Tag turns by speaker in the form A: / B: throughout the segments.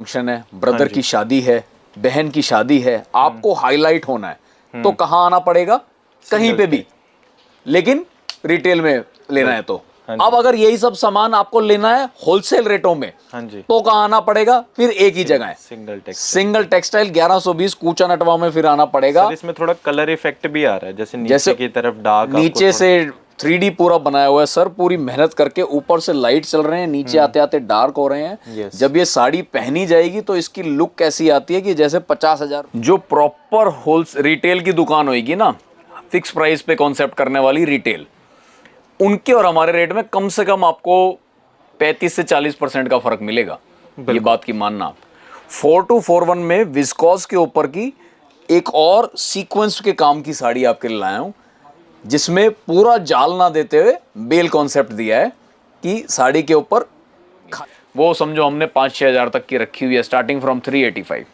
A: Function है, brother की शादी है, बहन की शादी है, आपको हाईलाइट होना है तो कहाँ आना पड़ेगा? कहीं पे भी, लेकिन रिटेल में लेना है तो। अब अगर यही सब सामान आपको लेना है होलसेल रेटों में, तो कहाँ आना पड़ेगा? फिर एक ही जगह है, सिंगल टेक्सटाइल 1120 कूचा नटवा में फिर आना पड़ेगा।
B: सर इसमें थोड़ा कलर इफेक्ट भी आ रहा है, जैसे नीचे की तरफ डार्क,
A: नीचे से 3D पूरा बनाया हुआ है सर, पूरी मेहनत करके, ऊपर से लाइट चल रहे हैं, नीचे आते आते डार्क हो रहे हैं। जब ये साड़ी पहनी जाएगी तो इसकी लुक कैसी आती है कि जैसे 50,000। जो प्रॉपर होलसेल रिटेल की दुकान होगी ना, फिक्स प्राइस पे कॉन्सेप्ट करने वाली रिटेल, उनके और हमारे रेट में कम से कम आपको 35 से 40% का फर्क मिलेगा। ये बात की मानना आप। 4241 में विस्कोस के ऊपर की एक और सीक्वेंस के काम की साड़ी आपके लिए लाया हूं, जिसमें पूरा जाल ना देते हुए बेल कॉन्सेप्ट दिया है कि साड़ी के ऊपर वो समझो हमने 5-6 हज़ार तक की रखी हुई है, स्टार्टिंग फ्रॉम 385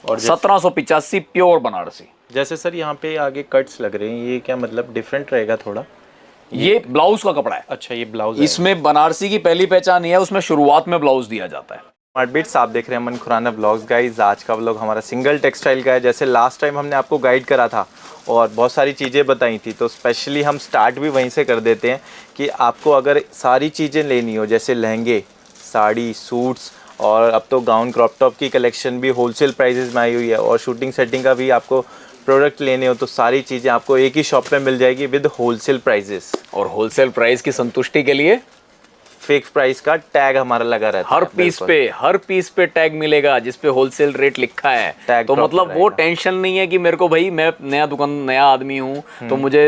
A: और 1785 प्योर बनारसी।
B: जैसे सर यहाँ पे आगे कट्स लग रहे हैं, ये क्या मतलब डिफरेंट रहेगा थोड़ा?
A: ये ब्लाउज का कपड़ा है।
B: अच्छा, ये ब्लाउज
A: इसमें बनारसी की पहली पहचान ये है, उसमें शुरुआत में ब्लाउज दिया जाता है।
B: स्मार्ट बीट्स आप देख रहे हैं अमन खुराना ब्लॉग्स। गाइस आज का व्लॉग हमारा सिंगल टेक्सटाइल का है। जैसे लास्ट टाइम हमने आपको गाइड करा था और बहुत सारी चीज़ें बताई थी, तो स्पेशली हम स्टार्ट भी वहीं से कर देते हैं कि आपको अगर सारी चीज़ें लेनी हो, जैसे लहंगे, साड़ी, सूट्स और अब तो गाउन क्रॉप टॉप की कलेक्शन भी होलसेल प्राइजेस में आई हुई है, और शूटिंग सेटिंग का भी आपको प्रोडक्ट लेने हो तो सारी चीज़ें आपको एक ही शॉप पे मिल जाएगी विद होलसेल प्राइजेस।
A: और होलसेल प्राइस की संतुष्टि के लिए
B: फिक्स प्राइस का टैग हमारा लगा रहता है।
A: हर पीस पे टैग मिलेगा जिस पे होलसेल रेट लिखा है। तो मतलब वो टेंशन नहीं है कि मेरे को भाई मैं नया आदमी हूँ तो मुझे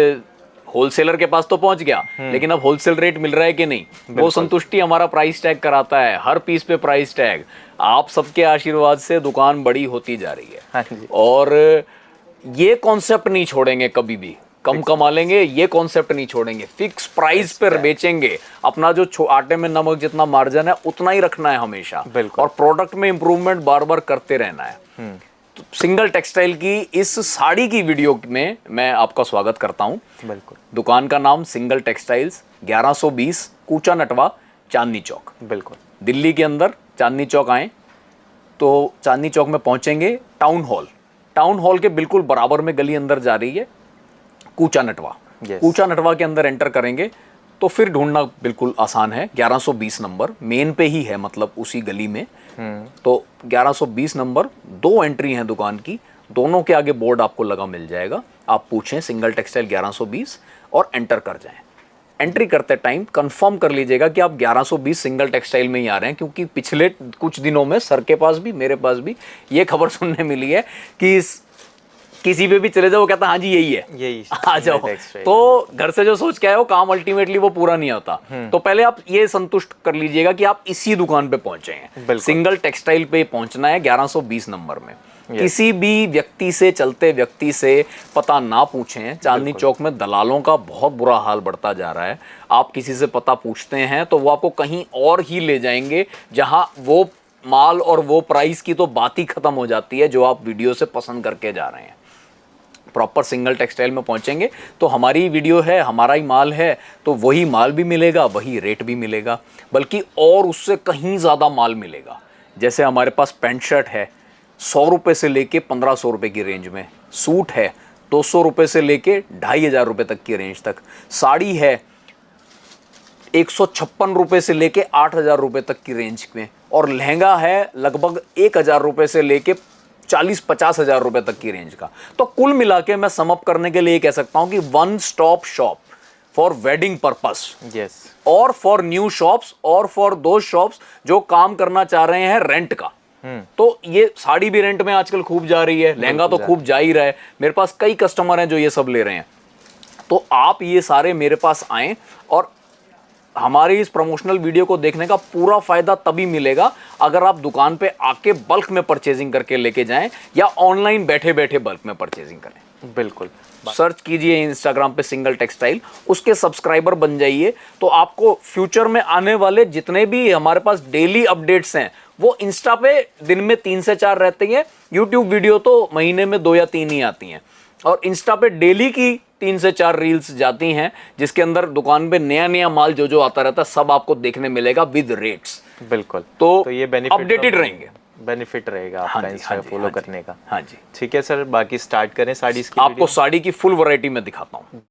A: होलसेलर के पास तो पहुंच गया, लेकिन अब होलसेल रेट मिल रहा है कि नहीं, वो संतुष्टि हमारा प्राइस टैग कराता है। हर पीस पे प्राइस टैग। आप सबके आशीर्वाद से दुकान बड़ी होती जा रही है और ये कॉन्सेप्ट नहीं छोड़ेंगे कभी भी। कम कमा लेंगे, ये कॉन्सेप्ट नहीं छोड़ेंगे। फिक्स प्राइस पर बेचेंगे। अपना जो आटे में नमक जितना मार्जिन है उतना ही रखना है हमेशा, और प्रोडक्ट में इंप्रूवमेंट बार बार करते रहना है। तो सिंगल टेक्सटाइल की इस साड़ी की वीडियो में मैं आपका स्वागत करता हूं।
B: बिल्कुल।
A: दुकान का नाम सिंगल टेक्सटाइल्स, 1120 कूचा नटवा, चांदनी चौक।
B: बिल्कुल।
A: दिल्ली के अंदर चांदनी चौक आए तो चांदनी चौक में पहुंचेंगे टाउन हॉल के बिल्कुल बराबर में गली अंदर जा रही है कूचा नटवा। कूचा नटवा के अंदर एंटर करेंगे तो फिर ढूंढना बिल्कुल आसान है। 1120 नंबर मेन पे ही है, मतलब उसी गली में। तो 1120 नंबर, 2 एंट्री हैं दुकान की, दोनों के आगे बोर्ड आपको लगा मिल जाएगा। आप पूछें सिंगल टेक्सटाइल 1120 और एंटर कर जाएं। एंट्री करते टाइम कंफर्म कर लीजिएगा कि आप 1120 सिंगल टेक्सटाइल में ही आ रहे हैं, क्योंकि पिछले कुछ दिनों में सर के पास भी मेरे पास भी ये खबर सुनने मिली है कि किसी पे भी चले जाओ, वो कहता हाँ जी यही आ जाओ। तो घर से जो सोच के आए हो काम अल्टीमेटली वो पूरा नहीं होता। तो पहले आप ये संतुष्ट कर लीजिएगा कि आप इसी दुकान पे पहुंचे हैं। सिंगल टेक्सटाइल पे पहुंचना है 1120 नंबर में। किसी भी व्यक्ति से, चलते व्यक्ति से पता ना पूछें। चांदनी चौक में दलालों का बहुत बुरा हाल बढ़ता जा रहा है। आप किसी से पता पूछते हैं तो वो आपको कहीं और ही ले जाएंगे, जहां वो माल और वो प्राइस की तो बात ही खत्म हो जाती है जो आप वीडियो से पसंद करके जा रहे हैं। प्रॉपर सिंगल टेक्सटाइल में पहुंचेंगे तो हमारी वीडियो है, हमारा ही माल है, तो वही माल भी मिलेगा, वही रेट भी मिलेगा, बल्कि और उससे कहीं ज़्यादा माल मिलेगा। जैसे हमारे पास पैंट शर्ट है 100 रुपये से लेके 1500 रुपये की रेंज में, सूट है 200 रुपये से लेके 2500 रुपये तक की रेंज तक, साड़ी है 156 रुपये से लेके 8000 रुपये तक की रेंज में, और लहंगा है लगभग 1000 रुपये से लेके 40-50 हज़ार रुपए तक की रेंज का। तो कुल मिला के मैं सम अप करने के लिए कह सकता हूं कि one stop shop for wedding purpose, और फॉर न्यू शॉप्स, और फॉर दो शॉप्स जो काम करना चाह रहे हैं रेंट का। तो ये साड़ी भी रेंट में आजकल खूब जा रही है, लहंगा तो खूब जा ही रहा है। मेरे पास कई कस्टमर हैं जो ये सब ले रहे हैं। तो आप ये सारे मेरे पास आएं, और हमारी इस प्रमोशनल वीडियो को देखने का पूरा फायदा तभी मिलेगा अगर आप दुकान पे आके बल्क में परचेजिंग करके लेके जाएं, या ऑनलाइन बैठे बैठे बल्क में परचेजिंग करें।
B: बिल्कुल।
A: सर्च कीजिए इंस्टाग्राम पे सिंगल टेक्सटाइल, उसके सब्सक्राइबर बन जाइए, तो आपको फ्यूचर में आने वाले जितने भी हमारे पास डेली अपडेट्स हैं वो इंस्टा पे दिन में 3 से 4 रहते हैं। यूट्यूब वीडियो तो महीने में 2 या 3 ही आती हैं, और इंस्टा पे डेली की 3 से 4 रील्स जाती हैं, जिसके अंदर दुकान पे नया नया माल जो आता रहता है सब आपको देखने मिलेगा विद रेट्स।
B: बिल्कुल।
A: तो
B: ये बेनिफिट
A: अपडेटेड रहेंगे,
B: बेनिफिट रहेगा
A: हाँ
B: आपका
A: जी,
B: इंस्टा
A: हाँ जी,
B: फॉलो
A: हाँ जी,
B: करने का।
A: हाँ जी।
B: ठीक है सर, बाकी स्टार्ट करें साड़ी की
A: आपको साड़ी की फुल वैरायटी में दिखाता हूँ।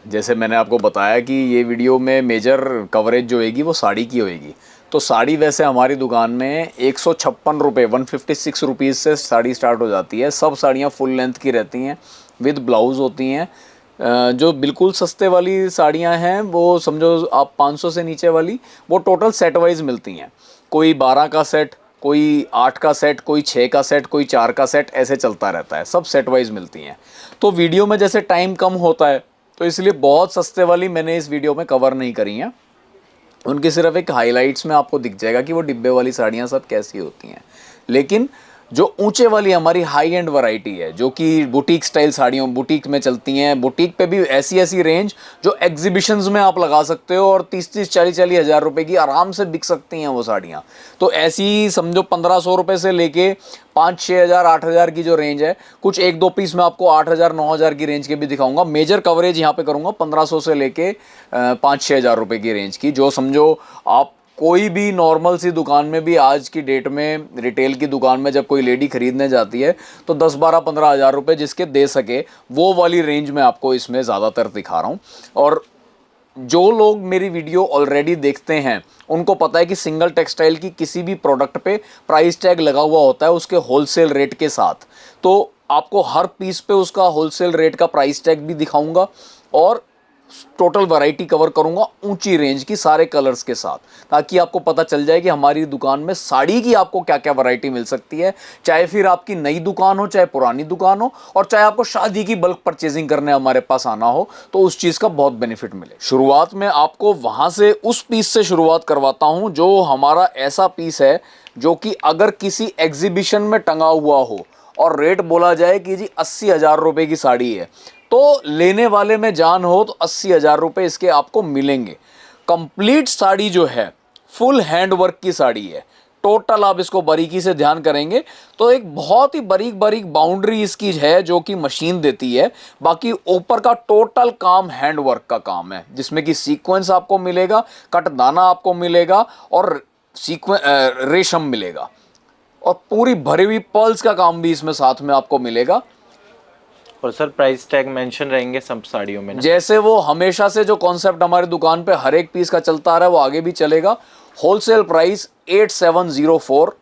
A: जैसे मैंने आपको बताया कि ये वीडियो में मेजर कवरेज जो होगी वो साड़ी की होगी। तो साड़ी वैसे हमारी दुकान में 156 रुपये 156 रुपीज़ से साड़ी स्टार्ट हो जाती है। सब साड़ियाँ फुल लेंथ की रहती हैं, विद ब्लाउज़ होती हैं। जो बिल्कुल सस्ते वाली साड़ियाँ हैं वो समझो आप 500 से नीचे वाली, वो टोटल सेट वाइज मिलती हैं। कोई 12 का सेट, कोई 8 का सेट, कोई 6 का सेट, कोई 4 का सेट, ऐसे चलता रहता है। सब सेट वाइज मिलती हैं। तो वीडियो में जैसे टाइम कम होता है तो इसलिए बहुत सस्ते वाली मैंने इस वीडियो में कवर नहीं करी हैं। उनकी सिर्फ एक हाइलाइट्स में आपको दिख जाएगा कि वो डिब्बे वाली साड़ियाँ सब कैसी होती हैं। लेकिन जो ऊंचे वाली हमारी हाई एंड वैरायटी है, जो कि बुटीक स्टाइल साड़ियों बुटीक में चलती हैं, बुटीक पे भी ऐसी ऐसी रेंज जो एग्जीबिशंस में आप लगा सकते हो और 30-30 40-40 हज़ार रुपए की आराम से बिक सकती हैं वो साड़ियाँ। तो ऐसी समझो 1500 रुपये से लेके 5-6 हज़ार 8 हज़ार की जो रेंज है, कुछ 1-2 पीस मैं आपको 8 हज़ार 9 हज़ार की रेंज के भी दिखाऊंगा। मेजर कवरेज यहाँ पे करूँगा 1500 से लेके 5-6 हज़ार रुपये की रेंज की, जो समझो आप कोई भी नॉर्मल सी दुकान में भी आज की डेट में, रिटेल की दुकान में जब कोई लेडी खरीदने जाती है तो 10-12-15 हज़ार रुपये जिसके दे सके, वो वाली रेंज में आपको इसमें ज़्यादातर दिखा रहा हूँ। और जो लोग मेरी वीडियो ऑलरेडी देखते हैं उनको पता है कि सिंगल टेक्सटाइल की किसी भी प्रोडक्ट पे प्राइस टैग लगा हुआ होता है उसके होलसेल रेट के साथ। तो आपको हर पीस पे उसका होलसेल रेट का प्राइस टैग भी दिखाऊंगा और टोटल वैरायटी कवर करूंगा ऊंची रेंज की सारे कलर्स के साथ, ताकि आपको पता चल जाए कि हमारी दुकान में साड़ी की आपको क्या क्या वैरायटी मिल सकती है। चाहे फिर आपकी नई दुकान हो, चाहे पुरानी दुकान हो, और चाहे आपको शादी की बल्क परचेजिंग करने हमारे पास आना हो, तो उस चीज़ का बहुत बेनिफिट मिले। शुरुआत में आपको वहाँ से उस पीस से शुरुआत करवाता हूँ जो हमारा ऐसा पीस है जो कि अगर किसी एग्जीबिशन में टंगा हुआ हो और रेट बोला जाए कि जी 80 हज़ार रुपये की साड़ी है, तो लेने वाले में जान हो तो 80 हज़ार रुपये इसके आपको मिलेंगे। कंप्लीट साड़ी जो है फुल हैंड वर्क की साड़ी है। टोटल आप इसको बारीकी से ध्यान करेंगे तो एक बहुत ही बारीक बारीक बाउंड्री इसकी है जो कि मशीन देती है। बाकी ऊपर का टोटल काम हैंड वर्क का काम है, जिसमें कि सीक्वेंस आपको मिलेगा, कट दाना आपको मिलेगा और रेशम मिलेगा, और पूरी भरी हुई पर्ल्स का काम भी इसमें साथ में आपको मिलेगा।
B: और सर प्राइस टैग मेंशन रहेंगे सब साड़ियों में ना?
A: जैसे वो हमेशा से जो कॉन्सेप्ट हमारी दुकान पे हर एक पीस का चलता आ रहा है वो आगे भी चलेगा। Wholesale price 8704।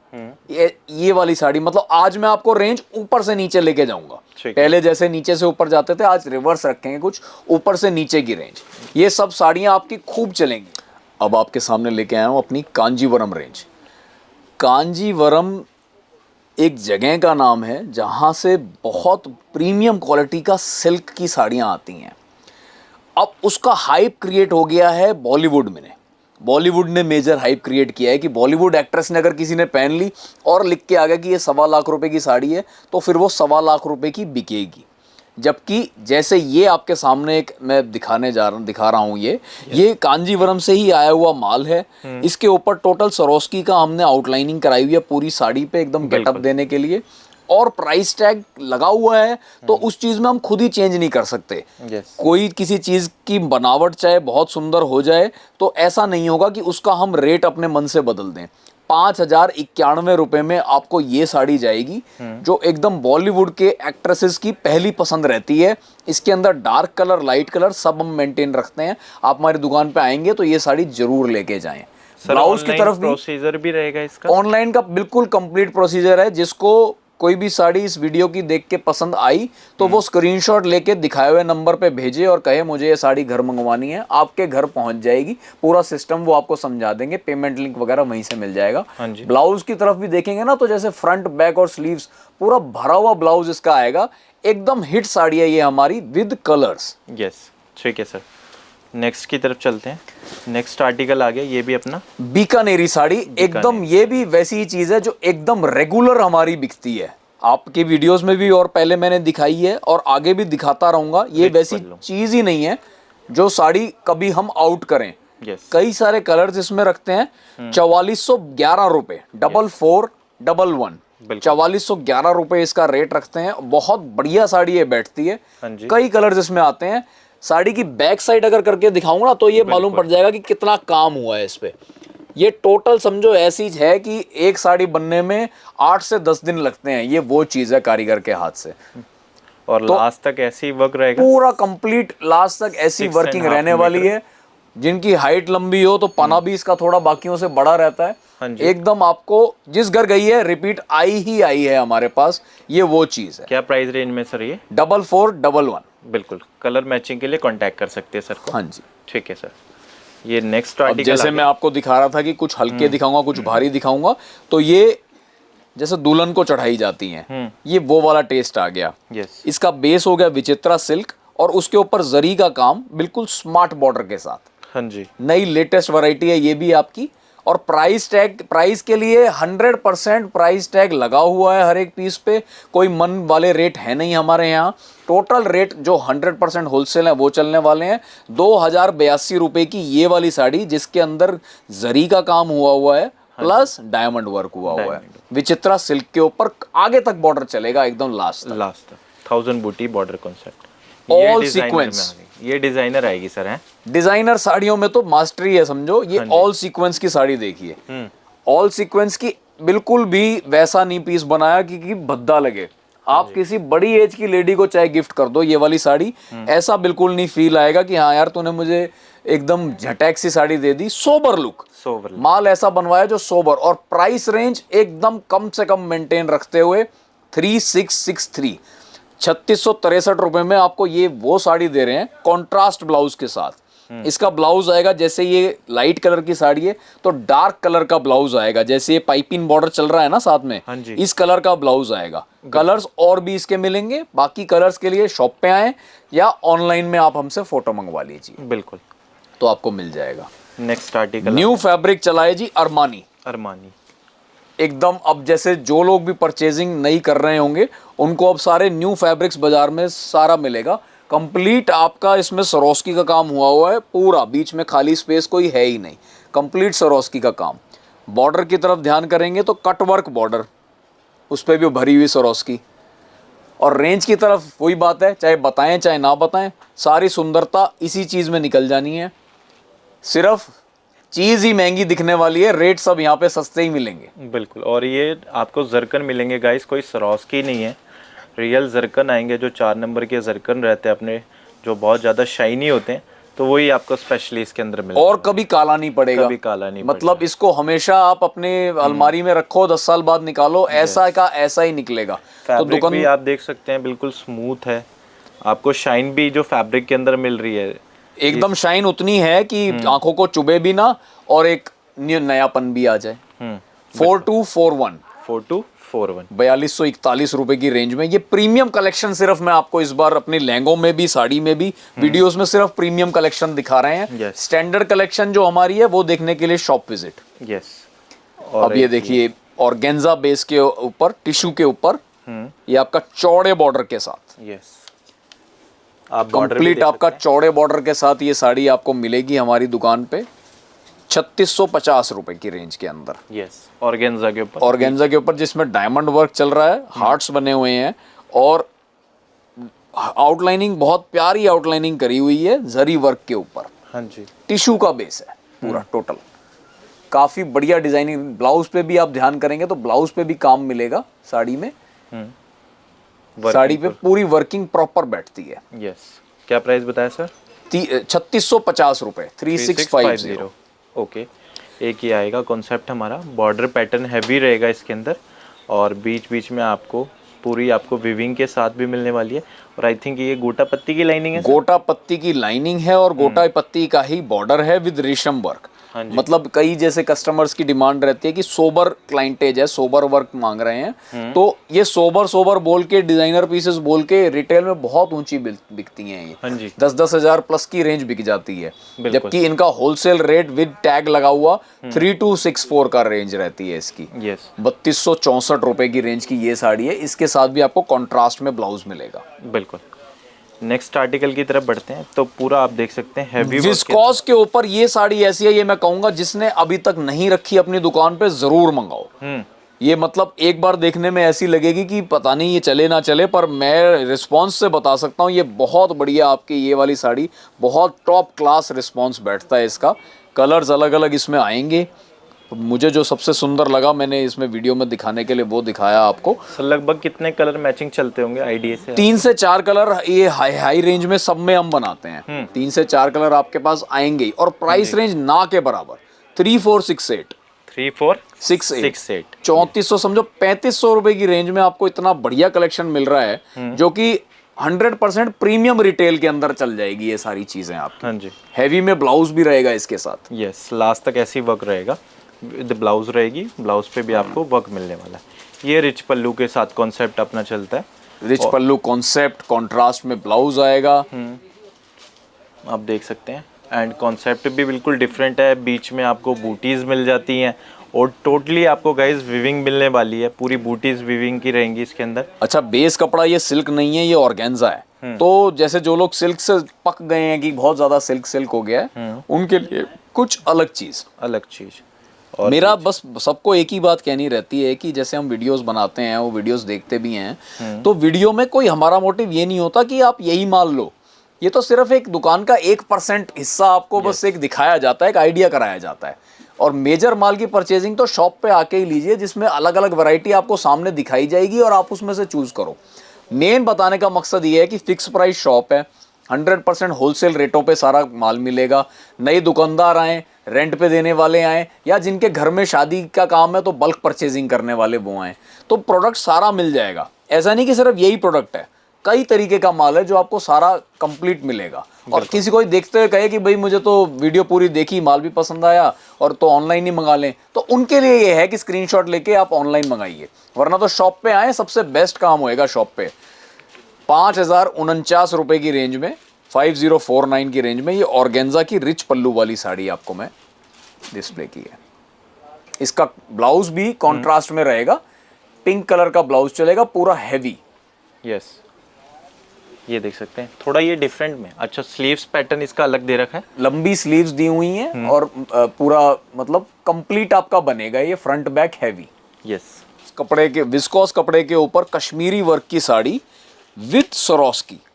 A: ये वाली साड़ी, मतलब आज मैं आपको रेंज ऊपर से नीचे लेके जाऊंगा। पहले जैसे नीचे से ऊपर जाते थे, आज रिवर्स रखेंगे, कुछ ऊपर से नीचे की रेंज। ये सब साड़ियां आपकी खूब चलेंगी। अब आपके सामने लेके आया हूं अपनी कांजीवरम रेंज। कांजीवरम एक जगह का नाम है जहाँ से बहुत प्रीमियम क्वालिटी का सिल्क की साड़ियाँ आती हैं। अब उसका हाइप क्रिएट हो गया है बॉलीवुड में। बॉलीवुड ने मेजर हाइप क्रिएट किया है कि बॉलीवुड एक्ट्रेस ने अगर किसी ने पहन ली और लिख के आ गया कि ये 1.25 लाख रुपए की साड़ी है, तो फिर वो 1.25 लाख रुपए की बिकेगी। जबकि जैसे ये आपके सामने एक मैं दिखा रहा हूँ, ये कांजीवरम से ही आया हुआ माल है। इसके ऊपर टोटल सरोस्की का हमने आउटलाइनिंग कराई हुई है पूरी साड़ी पे एकदम गेटअप देने के लिए, और प्राइस टैग लगा हुआ है। तो उस चीज में हम खुद ही चेंज नहीं कर सकते। कोई किसी चीज की बनावट चाहे बहुत सुंदर हो जाए तो ऐसा नहीं होगा कि उसका हम रेट अपने मन से बदल दें। 5091 रुपए में आपको ये साड़ी जाएगी जो एकदम बॉलीवुड के एक्ट्रेसेस की पहली पसंद रहती है। इसके अंदर डार्क कलर, लाइट कलर सब हम मेंटेन रखते हैं। आप हमारी दुकान पे आएंगे तो ये साड़ी जरूर लेके जाएं। ब्लाउज की तरफ
B: प्रोसीजर भी रहेगा इसका?
A: ऑनलाइन का बिल्कुल कंप्लीट प्रोसीजर है। जिसको कोई भी साड़ी इस वीडियो की देख के पसंद आई तो वो स्क्रीनशॉट लेके दिखाए हुए नंबर पे भेजे और कहे मुझे ये साड़ी घर मंगवानी है, आपके घर पहुंच जाएगी। पूरा सिस्टम वो आपको समझा देंगे, पेमेंट लिंक वगैरह वहीं से मिल जाएगा। ब्लाउज की तरफ भी देखेंगे ना तो जैसे फ्रंट, बैक और स्लीव्स पूरा भरा हुआ ब्लाउज इसका आएगा। एकदम हिट साड़ी है ये हमारी विद कलर्स।
B: यस, ठीक है सर। नेक्स्ट की तरफ चलते हैं। नेक्स्ट आर्टिकल आ गया, ये भी अपना
A: बीकानेरी साड़ी। एकदम ये भी वैसी ही चीज है जो एकदम रेगुलर हमारी बिकती है। आपके वीडियोस में भी और पहले मैंने दिखाई है और आगे भी दिखाता रहूंगा। ये वैसी चीज ही नहीं है जो साड़ी कभी हम आउट करें। कई सारे कलर्स इसमें रखते हैं। 4411 रुपए, 4411 4411 रुपए इसका रेट रखते हैं। बहुत बढ़िया साड़ी ये बैठती है। कई कलर्स इसमें आते हैं। साड़ी की बैक साइड अगर करके दिखाऊंगा ना तो ये मालूम पड़ जाएगा कि कितना काम हुआ है इस पे। ये टोटल समझो ऐसी है कि एक साड़ी बनने में 8 से 10 दिन लगते हैं, ये वो चीज है कारीगर के हाथ से।
B: और
A: तो
B: लास्ट तक ऐसी वर्क रहेगा,
A: पूरा कंप्लीट लास्ट तक ऐसी
B: 6.5
A: वर्किंग रहने वाली है। जिनकी हाइट लंबी हो तो पना भी इसका थोड़ा बाकियों से बड़ा रहता है।
B: हाँ जी।
A: एकदम आपको जिस घर गई है रिपीट आई है हमारे पास, ये वो चीज है।
B: क्या प्राइस रेंज में सर ये?
A: 4411।
B: बिल्कुल, कलर मैचिंग के लिए कांटेक्ट कर सकते हैं सर को।
A: हाँ जी।
B: ठीक है सर। ये नेक्स्ट
A: अब
B: आर्टिकल
A: जैसे मैं आपको दिखा रहा था कि कुछ हल्के दिखाऊंगा कुछ भारी दिखाऊंगा, तो ये जैसे दुल्हन को चढ़ाई जाती हैं, ये वो वाला टेस्ट आ गया।
B: यस।
A: इसका बेस हो गया विचित्रा सिल्क और उसके ऊपर जरी का काम बिल्कुल स्मार्ट बॉर्डर के साथ।
B: हाँ जी।
A: नई लेटेस्ट वैरायटी है ये भी आपकी। और प्राइस के लिए 100% प्राइस टैग लगा हुआ है हर एक पीस पे। कोई मन वाले रेट है नहीं हमारे यहाँ। टोटल रेट जो 100% होलसेल है वो चलने वाले हैं 2082 रुपए की ये वाली साड़ी, जिसके अंदर जरी का काम हुआ है प्लस डायमंड वर्क हुआ है। विचित्रा सिल्क के ऊपर आगे तक बॉर्डर चलेगा एकदम लास्ट
B: तक 1000 बूटी बॉर्डर कॉन्सेप्ट,
A: ऑल सीक्वेंस।
B: ये डिजाइनर आएगी सर है?
A: डिजाइनर साड़ियों में तो मास्टरी है समझो। ये ऑल सीक्वेंस की साड़ी देखिए, ऑल सीक्वेंस की, बिल्कुल भी वैसा नहीं पीस बनाया कि भद्दा लगे। आप किसी बड़ी एज की लेडी को चाहे गिफ्ट कर दो ये वाली साड़ी, ऐसा बिल्कुल नहीं फील आएगा कि हाँ यार तूने मुझे एकदम झटैक सी साड़ी दे दी। सोबर लुक, माल ऐसा बनवाया जो सोबर। और प्राइस रेंज एकदम कम से कम मेंटेन रखते हुए 3663 3663 रुपए में आपको ये वो साड़ी दे रहे हैं कॉन्ट्रास्ट ब्लाउज के साथ। इसका ब्लाउज आएगा, जैसे ये लाइट कलर की साड़ी है तो डार्क कलर का ब्लाउज आएगा। जैसे ये पाइपिंग बॉर्डर चल रहा है ना साथ में, इस कलर का ब्लाउज आएगा। कलर्स और भी इसके मिलेंगे। बाकी कलर्स के लिए शॉप पे आए या ऑनलाइन में आप हमसे फोटो मंगवा लीजिए,
B: बिल्कुल,
A: तो आपको मिल जाएगा।
B: नेक्स्ट आर्टिकल
A: न्यू फैब्रिक चला है जी, अरमानी। एकदम अब जैसे जो लोग भी परचेजिंग नहीं कर रहे होंगे उनको अब सारे न्यू फैब्रिक्स बाजार में सारा मिलेगा। कंप्लीट आपका इसमें सरोस्की का काम हुआ है पूरा, बीच में खाली स्पेस कोई है ही नहीं, कंप्लीट सरोस्की का काम। बॉर्डर की तरफ ध्यान करेंगे तो कटवर्क बॉर्डर, उस पर भी भरी हुई सरोस्की। और रेंज की तरफ वही बात है, चाहे बताएं चाहे ना बताएं, सारी सुंदरता इसी चीज़ में निकल जानी है। सिर्फ चीज़ ही महंगी दिखने वाली है, रेट सब यहाँ पे सस्ते ही मिलेंगे।
B: बिल्कुल, और ये आपको जरकन मिलेंगे गाइस, कोई सरोस्की नहीं है, रियल जरकन आएंगे। जो 4 नंबर के जरकन रहते हैं अपने, जो बहुत ज़्यादा शाइनी होते हैं, तो वही आपको स्पेशली इसके अंदर मिलेगा।
A: और कभी काला नहीं पड़ेगा,
B: कभी काला नहीं
A: मतलब इसको हमेशा आप अपने अलमारी में रखो, 10 साल बाद निकालो, ऐसा का ऐसा ही निकलेगा। तो दुकान
B: भी आप देख सकते हैं बिल्कुल स्मूथ है। आपको शाइन भी जो फैब्रिक के अंदर मिल रही है,
A: एकदम शाइन उतनी है कि आंखों को चुभे भी ना और एक नयापन भी आ जाए। 4241 4241 रुपए की रेंज में ये प्रीमियम कलेक्शन। सिर्फ मैं आपको इस बार अपने लहंगों में भी, साड़ी में भी, वीडियोस में सिर्फ प्रीमियम कलेक्शन दिखा रहे हैं। स्टैंडर्ड कलेक्शन जो हमारी है वो देखने के लिए शॉप विजिट। अब ये देखिए ऑर्गेन्जा बेस के ऊपर, टिश्यू के ऊपर, ये आपका चौड़े बॉर्डर के साथ, कंप्लीट आपका चौड़े बॉर्डर के साथ ये साड़ी आपको मिलेगी हमारी दुकान पे 3650 रुपए की रेंज के अंदर।
B: ऑर्गेन्जा
A: के ऊपर जिसमें डायमंड वर्क चल रहा है, हार्ट्स बने हुए हैं और आउटलाइनिंग बहुत प्यारी आउटलाइनिंग करी हुई है जरी वर्क के ऊपर।
B: हाँ जी,
A: टिश्यू का बेस है पूरा टोटल, काफी बढ़िया डिजाइनिंग। ब्लाउज पे भी आप ध्यान करेंगे तो ब्लाउज पे भी काम मिलेगा साड़ी में। साड़ी पे पूरी वर्किंग प्रॉपर बैठती है।
B: क्या प्राइस बताया सर?
A: 3650 रुपए, 3650।
B: ओके, एक ही आएगा कॉन्सेप्ट हमारा। बॉर्डर पैटर्न हैवी रहेगा इसके अंदर और बीच बीच में आपको पूरी आपको विविंग के साथ भी मिलने वाली है। और आई थिंक ये गोटा पत्ती की लाइनिंग है।
A: गोटा पत्ती की लाइनिंग है और गोटा पत्ती का ही बॉर्डर है विद रेशम वर्क। मतलब कई जैसे कस्टमर्स की डिमांड रहती है कि सोबर क्लाइंटेज है, सोबर वर्क मांग रहे हैं, तो ये सोबर बोल के, डिजाइनर पीसेस बोल के रिटेल में बहुत ऊंची बिकती हैं ये। 10-10 हजार प्लस की रेंज बिक जाती है, जबकि इनका होलसेल रेट विद टैग लगा हुआ 3264 का रेंज रहती है इसकी। 3264 रुपए की रेंज की ये साड़ी है। इसके साथ भी आपको कॉन्ट्रास्ट में ब्लाउज मिलेगा।
B: बिल्कुल, नेक्स्ट आर्टिकल की तरफ बढ़ते हैं तो पूरा आप देख सकते हैं हैवी
A: विस्कोस के ऊपर ये साड़ी ऐसी है, ये मैं कहूंगा जिसने अभी तक नहीं रखी अपनी दुकान पे जरूर मंगाओ। ये मतलब एक बार देखने में ऐसी लगेगी कि पता नहीं ये चले ना चले, पर मैं रिस्पांस से बता सकता हूँ ये बहुत बढ़िया आपकी ये वाली साड़ी, बहुत टॉप क्लास रिस्पांस बैठता है इसका। कलर्स अलग अलग इसमें आएंगे, मुझे जो सबसे सुंदर लगा मैंने इसमें वीडियो में दिखाने के लिए वो दिखाया आपको।
B: सर लगभग कितने कलर मैचिंग चलते होंगे आईडिया से?
A: 3 से 4 कलर ये हाई रेंज में सब में हम बनाते हैं। 3 से 4 कलर आपके पास आएंगे और प्राइस रेंज ना के बराबर 3468
B: 3468
A: 3400 समझो 3500 रुपए की रेंज में आपको इतना बढ़िया कलेक्शन मिल रहा है जो कि 100% प्रीमियम रिटेल के अंदर चल जाएगी ये सारी चीजें आपकी।
B: हाँ जी,
A: हैवी में ब्लाउज भी रहेगा इसके साथ।
B: यस, लास्ट तक ऐसी वर्क रहेगा, विद ब्लाउज रहेगी, ब्लाउज पे भी आपको वर्क मिलने वाला है। ये रिच पल्लू के साथ कॉन्सेप्ट अपना चलता है,
A: रिच पल्लू कॉन्सेप्ट, कॉन्ट्रास्ट में ब्लाउज आएगा,
B: आप देख सकते हैं। एंड कॉन्सेप्ट भी बिल्कुल डिफरेंट है, बीच में आपको बूटीज मिल जाती हैं और टोटली आपको गाइस विविंग मिलने वाली है, पूरी बूटीज विविंग की रहेंगी इसके अंदर।
A: अच्छा, बेस कपड़ा ये सिल्क नहीं है, ये ऑर्गेन्जा है। तो जैसे जो लोग सिल्क से पक गए हैं कि बहुत ज्यादा सिल्क हो गया है, उनके लिए कुछ अलग चीज।
B: और
A: मेरा बस सबको एक ही बात कहनी रहती है कि जैसे हम वीडियोस बनाते हैं, वो वीडियोस देखते भी हैं, तो वीडियो में कोई हमारा मोटिव ये नहीं होता कि आप यही माल लो। ये तो सिर्फ एक दुकान का 1% हिस्सा आपको बस एक दिखाया जाता है, एक आइडिया कराया जाता है। और मेजर माल की परचेजिंग तो शॉप पे आके ही लीजिए, जिसमें अलग अलग वैरायटी आपको सामने दिखाई जाएगी और आप उसमें से चूज करो। मेन बताने का मकसद ये है कि फिक्स प्राइस शॉप है, 100% होलसेल रेटों पे सारा माल मिलेगा। नए दुकानदार आए, रेंट पे देने वाले आए, या जिनके घर में शादी का काम है तो बल्क परचेजिंग करने वाले वो आए, तो प्रोडक्ट सारा मिल जाएगा। ऐसा नहीं कि सिर्फ यही प्रोडक्ट है, कई तरीके का माल है जो आपको सारा कंप्लीट मिलेगा। और किसी को देखते हुए कहे कि भाई मुझे तो वीडियो पूरी देखी, माल भी पसंद आया और तो ऑनलाइन ही मंगा लें, तो उनके लिए ये है कि स्क्रीनशॉट लेके आप ऑनलाइन मंगाइए, वरना तो शॉप पे आए, सबसे बेस्ट काम होएगा शॉप पे। 5049 रुपए की रेंज में, 5049 की रेंज में ये ऑर्गेन्जा की रिच पल्लू वाली साड़ी आपको मैं डिस्प्ले की है। इसका ब्लाउज भी कॉन्ट्रास्ट में रहेगा, पिंक कलर का ब्लाउज चलेगा, पूरा हैवी।
B: यस, ये देख सकते हैं, थोड़ा ये डिफरेंट में। अच्छा, स्लीव्स पैटर्न इसका अलग दे रखा है,
A: लंबी स्लीव्स दी हुई हैं और पूरा मतलब कंप्लीट आपका बनेगा ये फ्रंट बैक हैवी।
B: यस,
A: कपड़े के विस्कोस कपड़े के ऊपर कश्मीरी वर्क की साड़ी विद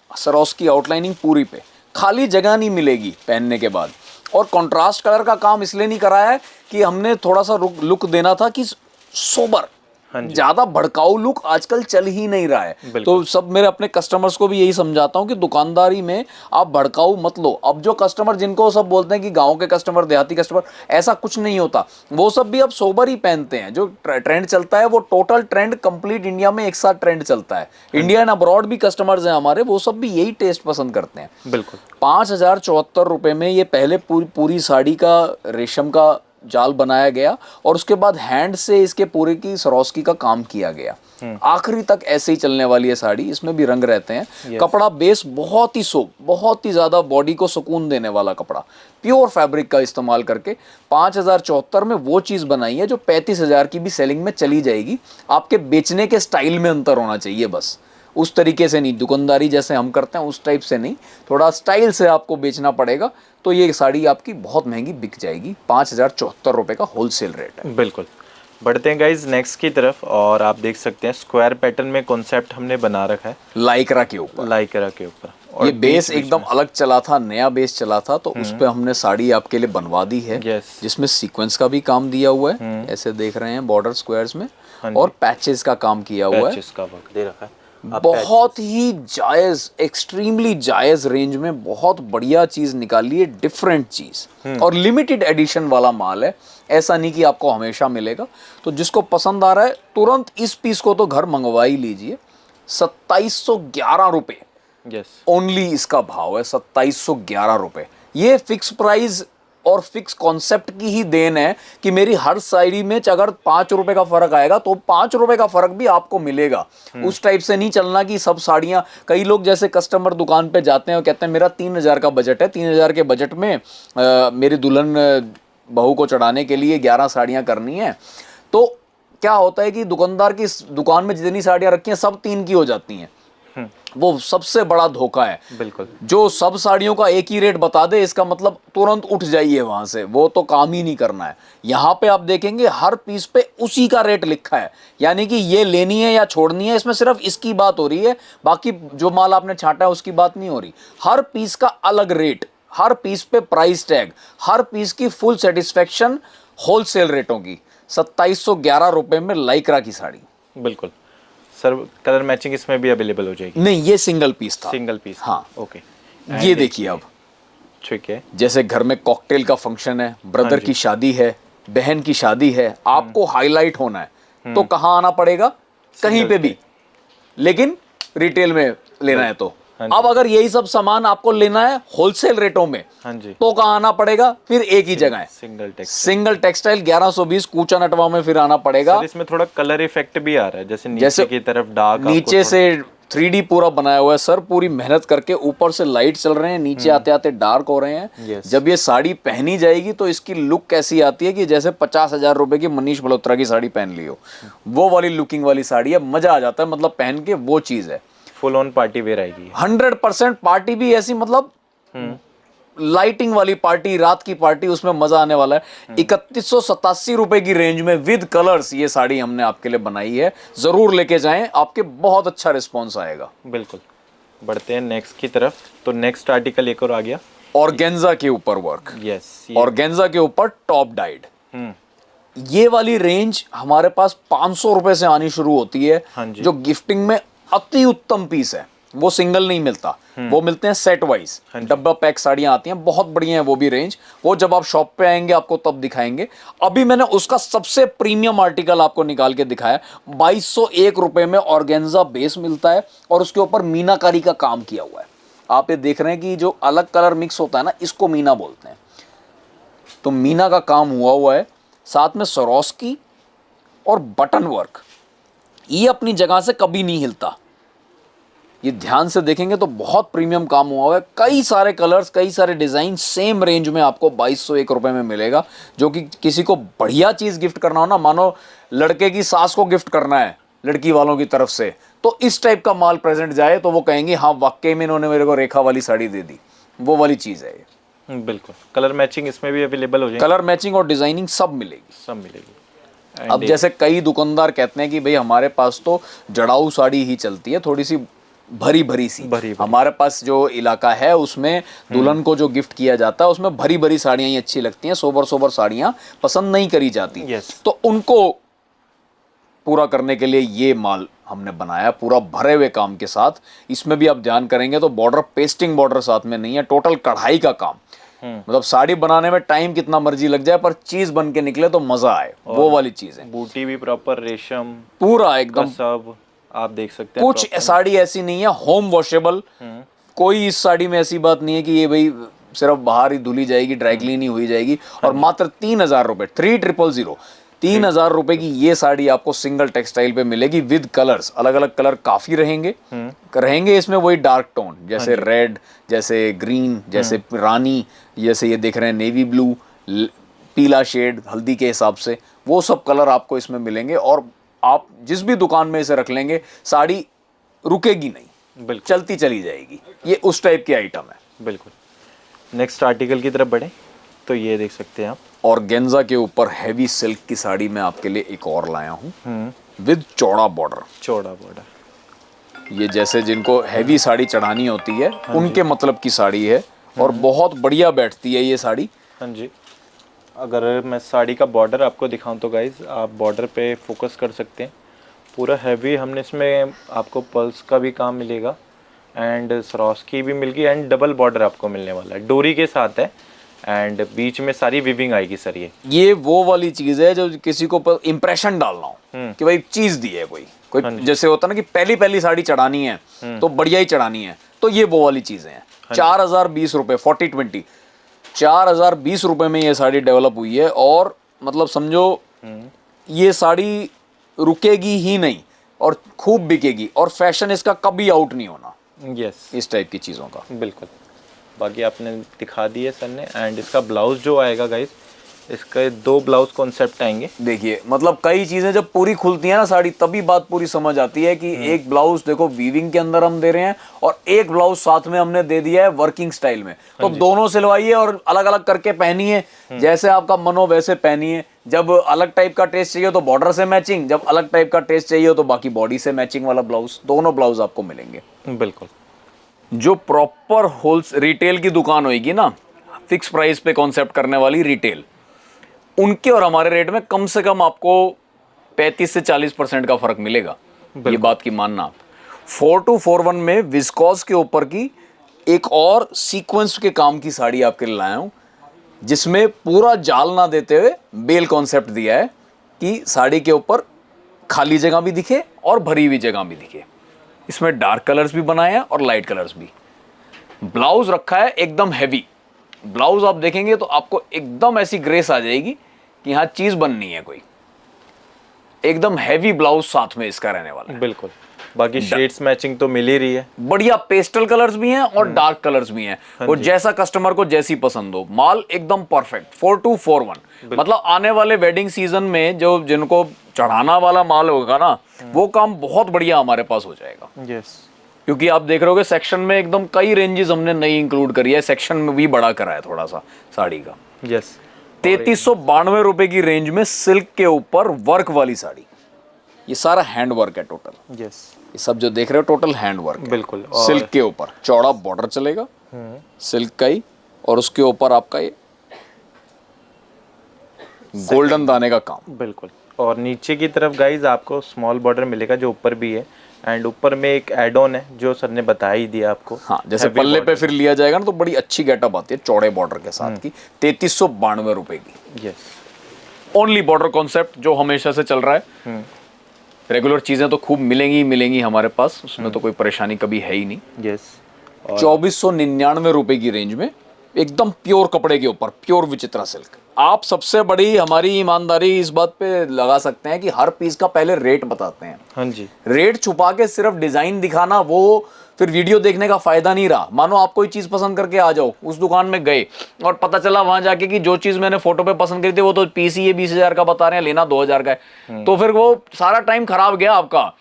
A: सरोस्की आउटलाइनिंग पूरी पे, खाली जगह नहीं मिलेगी पहनने के बाद। और कंट्रास्ट कलर का काम इसलिए नहीं कराया है कि हमने थोड़ा सा लुक देना था कि सोबर, ज्यादा भड़काऊ लुक आजकल चल ही नहीं रहा है। तो सब मेरे अपने कस्टमर्स को भी यही समझाता हूं कि दुकानदारी में आप भड़काऊ मत लो। अब जो कस्टमर, जिनको सब बोलते हैं कि गांव के कस्टमर, देहाती कस्टमर, ऐसा कुछ नहीं होता, वो सब भी अब सोबर ही पहनते हैं। जो ट्रेंड चलता है वो टोटल ट्रेंड कंप्लीट इंडिया में एक साथ ट्रेंड चलता है। इंडिया एंड अब्रॉड भी कस्टमर्स हैं हमारे, वो सब भी यही टेस्ट पसंद करते हैं।
B: बिल्कुल।
A: 5074 रुपए में ये पहले पूरी साड़ी का रेशम का जाल बनाया गया और उसके बाद हैंड से इसके पूरे की सरोस्की का काम किया गया। आखिरी तक ऐसे ही चलने वाली है साड़ी, इसमें भी रंग रहते हैं। कपड़ा बेस बहुत ही ज्यादा बॉडी को सुकून देने वाला कपड़ा, प्योर फैब्रिक का इस्तेमाल करके 5074 में वो चीज बनाई है जो 35,000 की भी सेलिंग में चली जाएगी। आपके बेचने के स्टाइल में अंतर होना चाहिए बस, उस तरीके से नहीं, दुकानदारी जैसे हम करते हैं उस टाइप से नहीं, थोड़ा स्टाइल से आपको बेचना पड़ेगा। तो ये साड़ी आपकी बहुत महंगी बिक जाएगी। 5074 रुपए का होलसेल रेट है।
B: बिल्कुल। बढ़ते हैं गाइज नेक्स्ट की तरफ, और आप देख सकते हैं स्क्वायर पैटर्न में कॉन्सेप्ट हमने बना रखा है लाइकरा के ऊपर। और
A: ये बेस एकदम अलग चला था, नया बेस चला था, तो उस पे हमने साड़ी आपके लिए बनवा दी है, जिसमें सीक्वेंस का भी काम दिया हुआ है, ऐसे देख रहे हैं बॉर्डर स्क्वायर्स में, और पैचेस का काम किया हुआ है,
B: पैचेस का वर्क दे रखा है।
A: बहुत ही जायज, एक्सट्रीमली जायज रेंज में बहुत बढ़िया चीज निकाली है, डिफरेंट चीज, और लिमिटेड एडिशन वाला माल है, ऐसा नहीं कि आपको हमेशा मिलेगा। तो जिसको पसंद आ रहा है तुरंत इस पीस को तो घर मंगवा ही लीजिए। 2711 रुपए ओनली इसका भाव है, 2711 रुपए। ये फिक्स प्राइस और फिक्स कॉन्सेप्ट की ही देन है कि मेरी हर साड़ी में अगर 5 रुपए का फर्क आएगा तो 5 रुपए का फर्क भी आपको मिलेगा। उस टाइप से नहीं चलना कि सब साड़ियां, कई लोग जैसे कस्टमर दुकान पे जाते हैं और कहते हैं मेरा 3000 का बजट है, 3000 के बजट में मेरी दुल्हन बहू को चढ़ाने के लिए 11 साड़ियां करनी है। तो क्या होता है कि दुकानदार की दुकान में जितनी साड़ियां रखी हैं सब 3 की हो जाती हैं। वो सबसे बड़ा धोखा है।
B: बिल्कुल।
A: जो सब साड़ियों का एक ही रेट बता दे, इसका मतलब तुरंत उठ जाइए वहां से, वो तो काम ही नहीं करना है। यहाँ पे आप देखेंगे हर पीस पे उसी का रेट लिखा है, यानी कि ये लेनी है या छोड़नी है, इसमें सिर्फ इसकी बात हो रही है, बाकी जो माल आपने छांटा है उसकी बात नहीं हो रही। हर पीस का अलग रेट, हर पीस पे प्राइस टैग, हर पीस की फुल सेटिस्फेक्शन, होलसेल रेटों की 2711 रुपए में लाइक्रा की साड़ी।
B: बिल्कुल सर, कलर मैचिंग इसमें भी अवेलेबल हो जाएगी?
A: नहीं, ये सिंगल पीस था।
B: Single piece?
A: हाँ,
B: ओके।
A: ये देखिए अब,
B: ठीक है।
A: जैसे घर में कॉकटेल का फंक्शन है, ब्रदर
B: हाँ
A: की शादी है, बहन की शादी है, आपको हाईलाइट होना है तो कहाँ आना पड़ेगा? कहीं पे भी, लेकिन रिटेल में लेना है तो। अब अगर यही सब सामान आपको लेना है होलसेल रेटों में,
B: हाँ जी,
A: तो कहाँ आना पड़ेगा? फिर एक ही जगह है,
B: सिंगल टेक्सटाइल
A: 1120 कूचा नटवा में फिर आना पड़ेगा।
B: सर इसमें थोड़ा कलर इफेक्ट भी आ रहा है, जैसे नीचे की तरफ डार्क,
A: नीचे से 3D पूरा बनाया हुआ है सर, पूरी मेहनत करके, ऊपर से लाइट चल रहे हैं, नीचे आते आते डार्क हो रहे हैं। जब ये साड़ी पहनी जाएगी तो इसकी लुक कैसी आती है कि जैसे 50,000 रुपए की मनीष मल्होत्रा की साड़ी पहन ली हो, वो वाली लुकिंग वाली साड़ी है। मजा आ जाता है, मतलब पहन के, वो चीज है।
B: फुल ऑन पार्टी वेयर आएगी
A: 100% पार्टी भी ऐसी, मतलब लाइटिंग वाली पार्टी, रात की पार्टी, उसमें मजा आने वाला है। 3187 रुपए की रेंज में विद कलर्स ये साड़ी हमने आपके लिए बनाई है। जरूर लेके जाएं, आपके बहुत अच्छा रिस्पॉन्स आएगा।
B: बिल्कुल। बढ़ते हैं नेक्स्ट की तरफ। तो नेक्स्ट आर्टिकल एक और आ गया,
A: ऑर्गेन्जा के ऊपर वर्क।
B: यस,
A: ऑर्गेन्जा के ऊपर टॉप डाइड। ये वाली रेंज हमारे पास 500 रुपए से आनी शुरू होती है।
B: हाँ जी।
A: जो गिफ्टिंग में अति उत्तम पीस है, वो सिंगल नहीं मिलता, वो मिलते हैं सेट वाइज, डब्बा पैक साड़ियां आती हैं, बहुत बढ़िया है वो भी रेंज। वो जब आप शॉप पे आएंगे आपको तब दिखाएंगे। अभी मैंने उसका सबसे प्रीमियम आर्टिकल आपको निकाल के दिखाया। 2201 रुपए में ऑर्गेन्जा बेस मिलता है और उसके ऊपर मीनाकारी का काम किया हुआ है। आप ये देख रहे हैं कि जो अलग कलर मिक्स होता है ना, इसको मीना बोलते हैं। तो मीना का काम हुआ है, साथ में सरोस्की और बटन वर्क। ये अपनी जगह से कभी नहीं हिलता। ये ध्यान से देखेंगे तो बहुत प्रीमियम काम हुआ है। कई सारे कलर्स, कई सारे डिजाइन सेम रेंज में आपको 2201 रुपए में मिलेगा। जो कि किसी को बढ़िया चीज गिफ्ट करना हो ना, मानो लड़के की सास को गिफ्ट करना है लड़की वालों की तरफ से, तो इस टाइप का माल प्रेजेंट जाए तो वो कहेंगे हाँ वाकई में इन्होंने मेरे को रेखा वाली साड़ी दे दी। वो वाली चीज है ये।
B: बिल्कुल। कलर मैचिंग इसमें भी अवेलेबल हो जाएगी?
A: कलर मैचिंग और डिजाइनिंग सब मिलेगी,
B: सब मिलेगी।
A: अब जैसे कई दुकानदार कहते हैं कि भाई हमारे पास तो जड़ाऊ साड़ी ही चलती है, थोड़ी सी भरी भरी सी। हमारे पास जो इलाका है उसमें दुल्हन को जो गिफ्ट किया जाता है उसमें भरी भरी साड़ियां ही अच्छी लगती हैं, सोबर सोबर साड़ियां पसंद नहीं करी जाती। तो उनको पूरा करने के लिए ये माल हमने बनाया, पूरा भरे हुए काम के साथ। इसमें भी आप ध्यान करेंगे तो बॉर्डर, पेस्टिंग बॉर्डर साथ में नहीं है, टोटल कढ़ाई का काम। मतलब साड़ी बनाने में टाइम कितना मर्जी लग जाए पर चीज बन के निकले तो मजा आए, वो वाली चीज है।
B: बूटी भी प्रॉपर रेशम
A: पूरा एकदम
B: सब आप देख सकते हैं।
A: कुछ साड़ी ऐसी नहीं है होम वॉशेबल, कोई इस साड़ी में ऐसी बात नहीं है कि ये भाई सिर्फ बाहर ही धुली जाएगी, ड्राई क्लीन ही हुई जाएगी। और मात्र 3000 रुपए, 3000 3000 रुपए की ये साड़ी आपको सिंगल टेक्सटाइल पे मिलेगी विद कलर्स। अलग अलग कलर काफी रहेंगे इसमें, वही डार्क टोन जैसे रेड, जैसे ग्रीन, जैसे रानी, जैसे ये देख रहे हैं नेवी ब्लू, पीला शेड हल्दी के हिसाब से, वो सब कलर आपको इसमें मिलेंगे। और आप जिस भी दुकान में इसे रख लेंगे साड़ी रुकेगी नहीं, चलती चली जाएगी। ये उस टाइप की आइटम है।
B: बिल्कुल। नेक्स्ट आर्टिकल की तरफ बढ़े तो ये देख सकते हैं आप,
A: ऑर्गेन्जा के ऊपर हैवी सिल्क की साड़ी मैं आपके लिए एक और लाया हूँ विद चौड़ा बॉर्डर।
B: चौड़ा बॉर्डर,
A: ये जैसे जिनको हैवी साड़ी चढ़ानी होती है उनके मतलब की साड़ी है और बहुत बढ़िया बैठती है ये साड़ी।
B: हाँ जी। अगर मैं साड़ी का बॉर्डर आपको दिखाऊं तो गाइज आप बॉर्डर पे फोकस कर सकते हैं। पूरा हैवी हमने इसमें आपको पल्स का भी काम मिलेगा एंड सरोस्की भी मिलेगी एंड डबल बॉर्डर आपको मिलने वाला है, डोरी के साथ है एंड बीच में सारी विविंग आएगी सर। ये
A: वो वाली चीज है जो किसी को इंप्रेशन डालना हो कि भाई चीज दी है कोई जैसे होता ना कि पहली साड़ी चढ़ानी है तो बढ़िया ही चढ़ानी है, तो ये वो वाली चीजें हैं। 4020 रुपए 4020 4020 रुपए में ये साड़ी डेवलप हुई है। और मतलब समझो ये साड़ी रुकेगी ही नहीं और खूब बिकेगी और फैशन इसका कभी आउट नहीं होना।
B: यस,
A: इस टाइप की चीजों का।
B: बिल्कुल। बाकी आपने दिखा दिए सर ने। एंड इसका ब्लाउज जो आएगा गाइस, इसके 2 ब्लाउज कॉन्सेप्ट आएंगे।
A: देखिए मतलब कई चीजें जब पूरी खुलती है ना साड़ी तभी बात पूरी समझ आती है कि एक ब्लाउज देखो वीविंग के अंदर हम दे रहे हैं और एक ब्लाउज साथ में हमने दे दिया है वर्किंग स्टाइल में। तो दोनों सिलवाइए और अलग अलग करके पहनिए, जैसे आपका मन हो वैसे पहनिए। जब अलग टाइप का टेस्ट चाहिए तो बॉर्डर से मैचिंग, जब अलग टाइप का टेस्ट चाहिए तो बाकी बॉडी से मैचिंग वाला ब्लाउज, दोनों ब्लाउज आपको मिलेंगे।
B: बिल्कुल।
A: जो प्रॉपर होल रिटेल की दुकान होगी ना, फिक्स प्राइस पे कॉन्सेप्ट करने वाली रिटेल, उनके और हमारे रेट में कम से कम आपको 35 से 40% का फर्क मिलेगा, ये बात की मानना आप। 4241 में विस्कोस के ऊपर की एक और सीक्वेंस के काम की साड़ी आपके लिए लाया हूं, जिसमें पूरा जाल ना देते हुए बेल कॉन्सेप्ट दिया है कि साड़ी के ऊपर खाली जगह भी दिखे और भरी हुई जगह भी दिखे। इसमें डार्क कलर्स भी बनाए हैं और लाइट कलर्स भी। ब्लाउज रखा है एकदम हैवी। ब्लाउज आप देखेंगे तो आपको एकदम ऐसी ग्रेस आ जाएगी कि यहाँ चीज बननी है कोई। एकदम हैवी ब्लाउज साथ में इसका रहने वाला है।
B: बिल्कुल, बाकी शेड्स मैचिंग तो मिल ही रही है।
A: बढ़िया पेस्टल कलर्स भी हैं और डार्क कलर्स भी हैं, वो जैसा कस्टमर को जैसी पसंद हो। माल एकदम परफेक्ट। 4241 मतलब आने वाले वेडिंग सीजन में जो जिनको चढ़ाना वाला माल होगा ना, वो काम बहुत बढ़िया हमारे पास हो जाएगा।
B: यस,
A: क्योंकि आप देख रहे होगे सेक्शन में एकदम कई रेंजेस हमने नई इंक्लूड करी है, सेक्शन में भी बड़ा करा है थोड़ा सा साड़ी का।
B: यस,
A: 3392 रुपए की रेंज में सिल्क के ऊपर वर्क वाली साड़ी। ये सारा हैंड वर्क है टोटल।
B: यस,
A: ये सब जो देख रहे हो टोटल हैंड वर्क है।
B: बिल्कुल।
A: सिल्क के ऊपर चौड़ा बॉर्डर चलेगा सिल्क का ही, और उसके ऊपर आपका ये गोल्डन दाने का काम।
B: बिल्कुल। और नीचे की तरफ गाइज आपको स्मॉल बॉर्डर मिलेगा जो ऊपर भी है, एंड ऊपर में एक एड ऑन है जो सर ने बता ही दिया आपको।
A: हाँ, जैसे पल्ले पे फिर लिया जाएगा ना तो बड़ी अच्छी गेटअप आती है चौड़े बॉर्डर के साथ की। 3392 रुपए की।
B: यस,
A: ओनली बॉर्डर कॉन्सेप्ट जो हमेशा से चल रहा है। रेगुलर चीजें तो खूब मिलेंगी मिलेंगी हमारे पास, उसमें तो कोई परेशानी कभी है ही नहीं।
B: यस।
A: 2499 रुपए की रेंज में एकदम प्योर कपड़े के ऊपर प्योर विचित्रा सिल्क। आप सबसे बड़ी हमारी ईमानदारी इस बात पे लगा सकते हैं कि हर पीस का पहले रेट बताते हैं।
B: हाँ जी।
A: रेट छुपा के सिर्फ डिजाइन दिखाना, वो फिर वीडियो देखने का फायदा नहीं रहा। मानो आप कोई चीज पसंद करके आ जाओ, उस दुकान में गए और पता चला वहां जाके कि जो चीज मैंने फोटो पे पसंद करी थी वो तो पीस ही 20,000 का बता रहे हैं, लेना 2,000 का है। तो फिर वो सारा टाइम खराब गया आपका।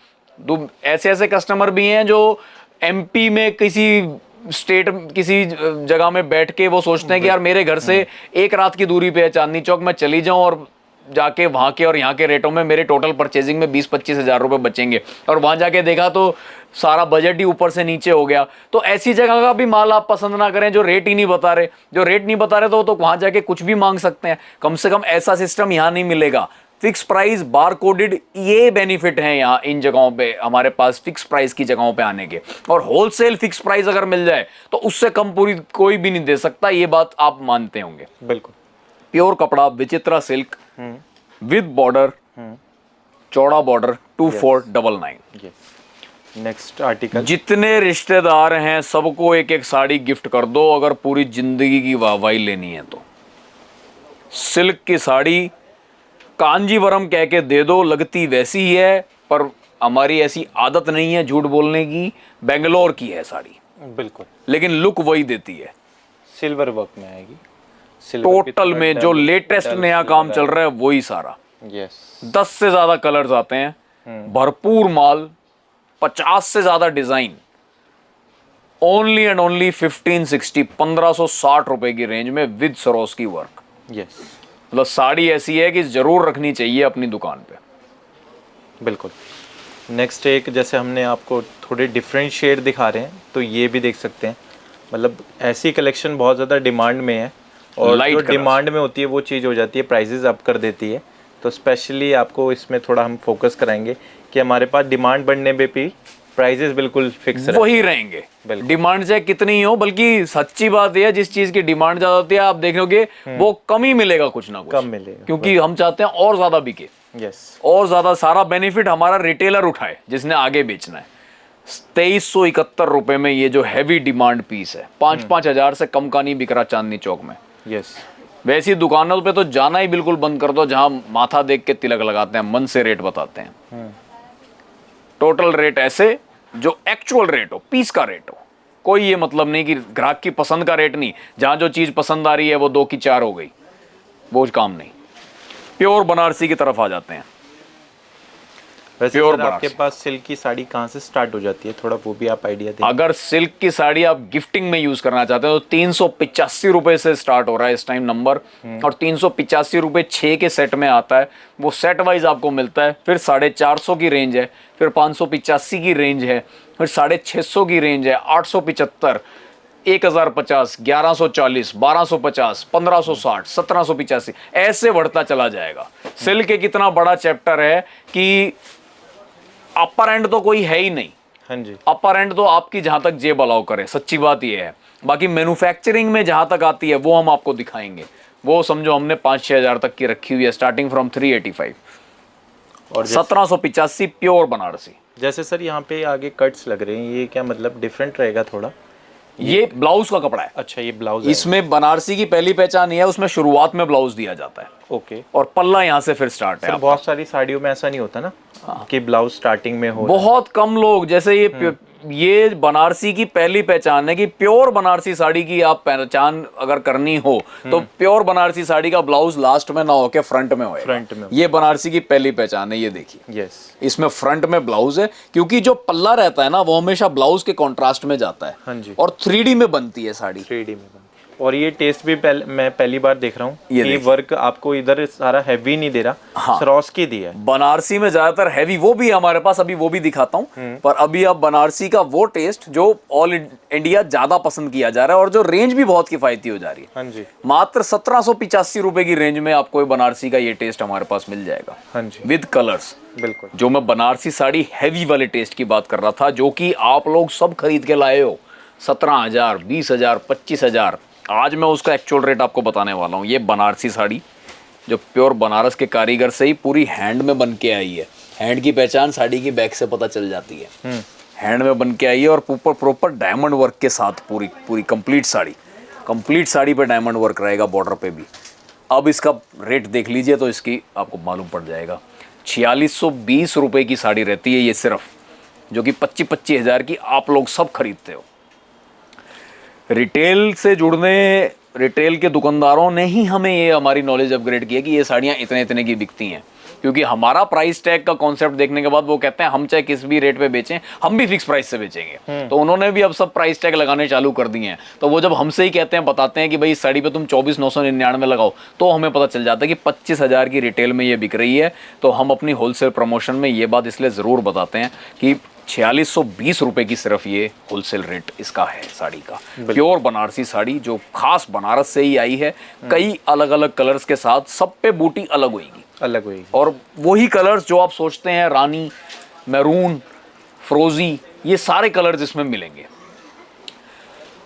A: ऐसे ऐसे कस्टमर भी हैं जो एमपी में किसी स्टेट किसी जगह में बैठ के वो सोचते हैं कि यार मेरे घर से एक रात की दूरी पे है चांदनी चौक, मैं चली जाऊं और जाके वहां के और यहाँ के रेटों में मेरे टोटल परचेजिंग में 20-25 हजार रुपए बचेंगे, और वहां जाके देखा तो सारा बजट ही ऊपर से नीचे हो गया। तो ऐसी जगह का भी माल आप पसंद ना करें जो रेट ही नहीं बता रहे। जो रेट नहीं बता रहे तो वहां जाके कुछ भी मांग सकते हैं। कम से कम ऐसा सिस्टम यहाँ नहीं मिलेगा। फिक्स प्राइस बार कोडेड, ये बेनिफिट है यहाँ इन जगहों पे हमारे पास फिक्स प्राइस की जगहों पे आने के। और होलसेल फिक्स प्राइस अगर मिल जाए तो उससे कम पूरी कोई भी नहीं दे सकता, ये बात आप मानते होंगे।
B: बिल्कुल।
A: प्योर कपड़ा विचित्रा सिल्क विद बॉर्डर, चौड़ा बॉर्डर, 2499।
B: Next article.
A: जितने रिश्तेदार हैं सबको एक एक साड़ी गिफ्ट कर दो अगर पूरी जिंदगी की वाहवाही लेनी है तो। सिल्क की साड़ी कांजीवरम कह के दे दो, लगती वैसी ही है, पर हमारी ऐसी आदत नहीं है झूठ बोलने की। बेंगलोर की है साड़ी
B: बिल्कुल,
A: लेकिन लुक वही देती है।
B: सिल्वर वर्क में आएगी।
A: टोटल में जो लेटेस्ट नया काम चल रहा है वही सारा।
B: यस।
A: 10 से ज्यादा कलर्स आते हैं, भरपूर माल, 50 से ज्यादा डिजाइन। ओनली एंड ओनली 1560 रुपए की रेंज में विद सरोस्की वर्क।
B: यस।
A: मतलब साड़ी ऐसी है कि जरूर रखनी चाहिए अपनी दुकान पे।
B: बिल्कुल। नेक्स्ट एक, जैसे हमने आपको थोड़े डिफरेंट शेड दिखा रहे हैं तो ये भी देख सकते हैं। मतलब ऐसी कलेक्शन बहुत ज़्यादा डिमांड में है, और जो डिमांड में होती है वो चीज़ हो जाती है प्राइजेस अप कर देती है। तो स्पेशली आपको इसमें थोड़ा हम फोकस कराएंगे कि हमारे पास डिमांड बढ़ने पे भी प्राइजेस बिल्कुल फिक्स
A: वही रहेंगे। डिमांड चाहे कितनी ही हो, बल्कि सच्ची बात है जिस चीज की डिमांड ज्यादा होती है आप देखोगे वो कम ही मिलेगा, कुछ ना कुछ
B: कम मिलेगा,
A: क्योंकि हम चाहते हैं और ज्यादा बिके।
B: यस।
A: और ज्यादा सारा बेनिफिट हमारा रिटेलर उठाए जिसने आगे बेचना है। 2371 रुपए में ये जो हैवी डिमांड पीस है, 5-5 हजार से कम का नहीं बिक रहा चांदनी चौक में।
B: यस।
A: वैसी दुकानों पे तो जाना ही बिल्कुल बंद कर दो जहां माथा देख के तिलक लगाते हैं, मन से रेट बताते हैं। टोटल रेट ऐसे जो एक्चुअल रेट हो, पीस का रेट हो। कोई ये मतलब नहीं कि ग्राहक की पसंद का रेट नहीं, जहां जो चीज पसंद आ रही है वो 2 की 4 हो गई, वो काम नहीं। प्योर बनारसी की तरफ आ जाते हैं।
B: वैसे
A: प्योर
B: सर आपके पास सिल्क की साड़ी कहाँ से स्टार्ट हो जाती है, थोड़ा वो भी आप आइडिया दें।
A: अगर सिल्क की साड़ी आप गिफ्टिंग में यूज करना चाहते हैं तो 385 रुपए से स्टार्ट हो रहा है इस टाइम नंबर, और 385 रुपए 6 के सेट में आता है। वो सेट वाइज आपको मिलता है। फिर 450 की रेंज है, फिर 585 की रेंज है, फिर 650 की रेंज है, 875, 1050, 1140, 1250, 1560, 1785 ऐसे बढ़ता चला जाएगा। सिल्क एक इतना बड़ा चैप्टर है कि अपर एंड तो कोई है ही नहीं।
B: हाँ जी,
A: अपर एंड तो आपकी जहां तक जेब अलाउ करे, सच्ची बात ये है। बाकी मैन्युफैक्चरिंग में जहां तक आती है वो हम आपको दिखाएंगे। वो समझो हमने 5-6 हजार तक की रखी हुई है, स्टार्टिंग फ्रॉम 385 और 1785 प्योर बनारसी।
B: जैसे सर यहाँ पे आगे कट्स लग रहे हैं, ये क्या मतलब डिफरेंट रहेगा थोड़ा?
A: ये ब्लाउज का कपड़ा है।
B: अच्छा, ये ब्लाउज है।
A: इसमें बनारसी की पहली पहचान ये है, उसमें शुरुआत में ब्लाउज दिया जाता है
B: ओके।
A: और पल्ला यहाँ से फिर स्टार्ट है।
B: सर बहुत सारी साड़ियों में ऐसा नहीं होता ना कि ब्लाउज स्टार्टिंग में हो?
A: बहुत कम लोग, जैसे ये बनारसी की पहली पहचान है कि प्योर बनारसी साड़ी की आप पहचान अगर करनी हो तो प्योर बनारसी साड़ी का ब्लाउज लास्ट में ना होके फ्रंट में होएगा।
B: फ्रंट में।
A: ये बनारसी की पहली पहचान है, ये देखिए।
B: यस।
A: इसमें फ्रंट में ब्लाउज है, क्योंकि जो पल्ला रहता है ना वो हमेशा ब्लाउज के कॉन्ट्रास्ट में जाता है।
B: हाँ जी।
A: और 3D में बनती है साड़ी।
B: 3D में बनती। और ये टेस्ट भी मैं पहली बार देख रहा हूँ। ये वर्क आपको इधर सारा हैवी नहीं दे रहा।
A: हाँ,
B: सरोस्की दिया है।
A: बनारसी में ज्यादातर हैवी वो भी है हमारे पास, अभी वो भी दिखाता हूँ। पर अभी अब बनारसी का वो टेस्ट जो ऑल इंडिया ज्यादा पसंद किया जा रहा है और जो रेंज भी बहुत किफायती हो जा रही है।
B: हाँ जी।
A: मात्र 1785 रुपए की रेंज में आपको बनारसी का ये टेस्ट हमारे पास मिल जाएगा।
B: हाँ जी।
A: With colours.
B: बिल्कुल।
A: जो मैं बनारसी साड़ी हैवी वाले टेस्ट की बात कर रहा था, जो कि आप लोग सब खरीद के लाए हो 17,000, 20,000, 25,000, आज मैं उसका एक्चुअल रेट आपको बताने वाला हूँ। ये बनारसी साड़ी जो प्योर बनारस के कारीगर से ही पूरी हैंड में बन के आई है। हैंड की पहचान साड़ी की बैक से पता चल जाती है। हैंड में बन के आई है और प्रॉपर डायमंड वर्क के साथ पूरी कंप्लीट साड़ी पे डायमंड वर्क रहेगा, बॉर्डर पे भी। अब इसका रेट देख लीजिए तो इसकी आपको मालूम पड़ जाएगा। 4620 रुपए की साड़ी रहती है ये सिर्फ, जो कि 25-25 हजार की आप लोग सब खरीदते हो। रिटेल से जुड़ने, रिटेल के दुकानदारों ने ही हमें ये हमारी नॉलेज अपग्रेड की है कि ये साड़ियाँ इतने इतने की बिकती हैं, क्योंकि हमारा प्राइस टैग का कॉन्सेप्ट देखने के बाद वो कहते हैं हम चाहे किस भी रेट पे बेचें, हम भी फिक्स प्राइस से बेचेंगे। तो उन्होंने भी अब सब प्राइस टैग लगाने चालू कर दिए हैं। तो वो जब हमसे ही कहते हैं, बताते हैं कि भाई इस साड़ी पे तुम 24,999 लगाओ, तो हमें पता चल जाता है कि 25,000 की रिटेल में ये बिक रही है। तो हम अपनी होलसेल प्रमोशन में ये बात इसलिए ज़रूर बताते हैं कि 4620 रुपए की सिर्फ ये होलसेल रेट इसका है साड़ी का। प्योर बनारसी साड़ी जो खास बनारस से ही आई है, कई अलग अलग कलर्स के साथ, सब पे बूटी अलग होगी। और वही कलर्स जो आप सोचते हैं, रानी, मैरून, फ्रोजी, ये सारे कलर्स इसमें मिलेंगे।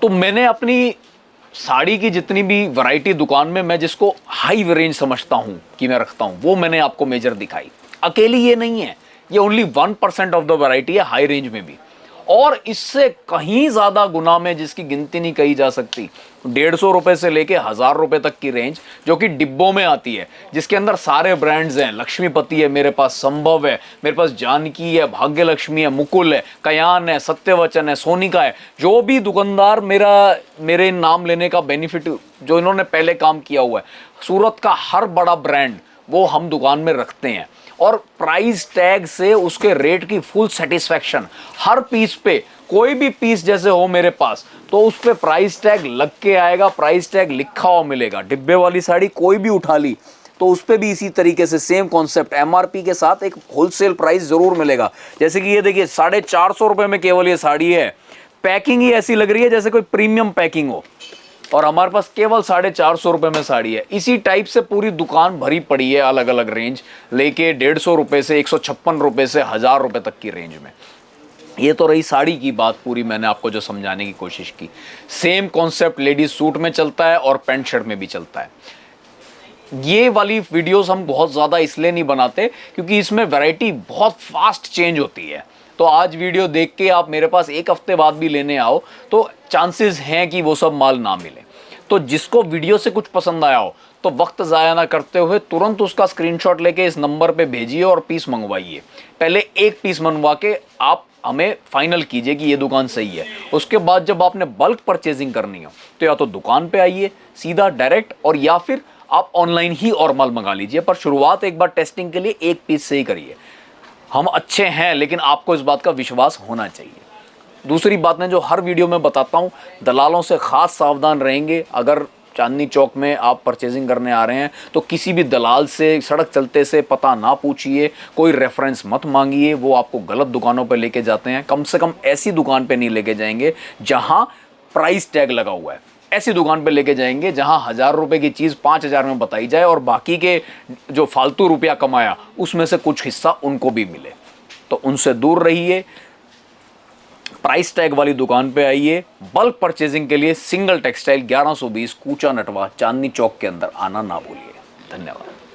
A: तो मैंने अपनी साड़ी की जितनी भी वैरायटी दुकान में मैं जिसको हाई रेंज समझता हूं कि मैं रखता हूं, वो मैंने आपको मेजर दिखाई। अकेली ये नहीं है, ये ओनली 1% ऑफ द वैरायटी है हाई रेंज में भी, और इससे कहीं ज्यादा गुना में जिसकी गिनती नहीं कही जा सकती। 150 रुपए से लेके 1000 रुपए तक की रेंज जो कि डिब्बों में आती है, जिसके अंदर सारे ब्रांड्स हैं। लक्ष्मीपति है मेरे पास, संभव है मेरे पास, जानकी है, भाग्य लक्ष्मी है, मुकुल है, कयान है, सत्यवचन है, सोनिका है। जो भी दुकानदार मेरे नाम लेने का बेनिफिट जो इन्होंने पहले काम किया हुआ है, सूरत का हर बड़ा ब्रांड वो हम दुकान में रखते हैं। और प्राइस टैग से उसके रेट की फुल सेटिस्फैक्शन, हर पीस पे, कोई भी पीस जैसे हो मेरे पास तो उस पे प्राइस टैग लग के आएगा, प्राइस टैग लिखा हुआ मिलेगा। डिब्बे वाली साड़ी कोई भी उठा ली तो उस पे भी इसी तरीके से सेम कॉन्सेप्ट, एमआरपी के साथ एक होलसेल प्राइस जरूर मिलेगा। जैसे कि ये देखिए 450 रुपए में केवल ये साड़ी है। पैकिंग ही ऐसी लग रही है जैसे कोई प्रीमियम पैकिंग हो, और हमारे पास केवल 450 रुपए में साड़ी है। इसी टाइप से पूरी दुकान भरी पड़ी है, अलग अलग रेंज लेके 150 रुपए से 156 रुपए से 1000 रुपए तक की रेंज में। ये तो रही साड़ी की बात पूरी, मैंने आपको जो समझाने की कोशिश की। सेम कॉन्सेप्ट लेडीज सूट में चलता है और पैंट शर्ट में भी चलता है। ये वाली वीडियोस हम बहुत ज़्यादा इसलिए नहीं बनाते क्योंकि इसमें वैरायटी बहुत फास्ट चेंज होती है। तो आज वीडियो देख के आप मेरे पास एक हफ्ते बाद भी लेने आओ तो चांसेस हैं कि वो सब माल ना मिले। तो जिसको वीडियो से कुछ पसंद आया हो तो वक्त ज़ाया ना करते हुए तुरंत उसका स्क्रीनशॉट लेके इस नंबर पे भेजिए और पीस मंगवाइए। पहले एक पीस मंगवा के आप हमें फाइनल कीजिए कि ये दुकान सही है। उसके बाद जब आपने बल्क परचेजिंग करनी हो तो या तो दुकान पे आइए सीधा डायरेक्ट, और या फिर आप ऑनलाइन ही और माल मंगा लीजिए। पर शुरुआत एक बार टेस्टिंग के लिए एक पीस से ही करिए। हम अच्छे हैं लेकिन आपको इस बात का विश्वास होना चाहिए। दूसरी बात मैं जो हर वीडियो में बताता हूँ, दलालों से खास सावधान रहेंगे। अगर चांदनी चौक में आप परचेजिंग करने आ रहे हैं तो किसी भी दलाल से सड़क चलते से पता ना पूछिए, कोई रेफरेंस मत मांगिए, वो आपको गलत दुकानों पर लेके जाते हैं। कम से कम ऐसी दुकान पे नहीं लेके जाएंगे जहां प्राइस टैग लगा हुआ है। ऐसी दुकान पे लेके जाएंगे जहां 1000 रुपए की चीज 5000 में बताई जाए और बाकी के जो फालतू रुपया कमाया उसमें से कुछ हिस्सा उनको भी मिले। तो उनसे दूर रहिए, प्राइस टैग वाली दुकान पे आइए। बल्क परचेजिंग के लिए सिंगल टेक्सटाइल 1120 कूचा नटवा चांदनी चौक के अंदर आना ना भूलिए। धन्यवाद।